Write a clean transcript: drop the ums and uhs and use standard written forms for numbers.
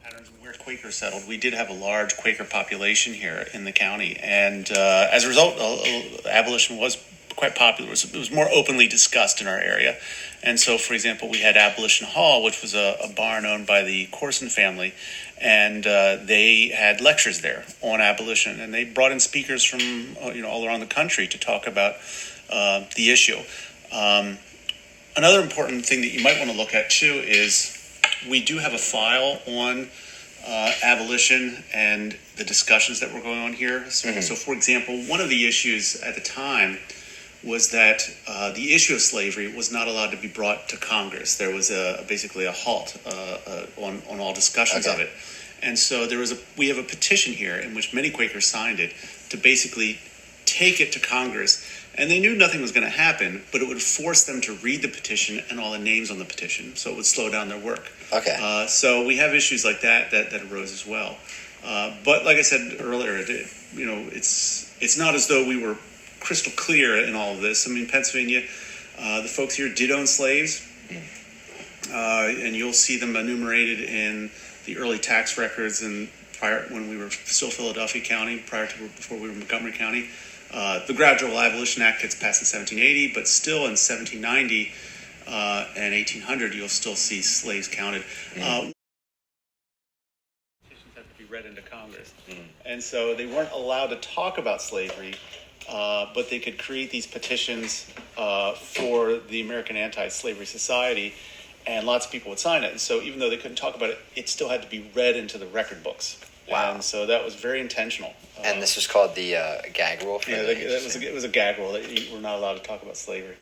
patterns of where Quakers settled. We did have a large Quaker population here in the county, and as a result, abolition was quite popular. It was more openly discussed in our area. And so, for example, we had Abolition Hall, which was a barn owned by the Corson family, and they had lectures there on abolition, and they brought in speakers from all around the country to talk about the issue. Another important thing that you might want to look at too is we do have a file on abolition and the discussions that were going on here. So, for example, one of the issues at the time was that the issue of slavery was not allowed to be brought to Congress. There was basically a halt on all discussions of it. And so we have a petition here in which many Quakers signed it to basically take it to Congress. And they knew nothing was going to happen, but it would force them to read the petition and all the names on the petition, so it would slow down their work. So we have issues like that arose as well. But like I said earlier, it's not as though we were crystal clear in all of this. I mean, Pennsylvania, the folks here did own slaves, and you'll see them enumerated in the early tax records and prior when we were still Philadelphia County, before we were Montgomery County. The Gradual Abolition Act gets passed in 1780, but still in 1790 and 1800, you'll still see slaves counted. Petitions have to be read into Congress. And so they weren't allowed to talk about slavery, but they could create these petitions for the American Anti-Slavery Society, and lots of people would sign it. And so even though they couldn't talk about it, it still had to be read into the record books. Wow. And so that was very intentional. And this was called the gag rule? It was a gag rule that you were not allowed to talk about slavery.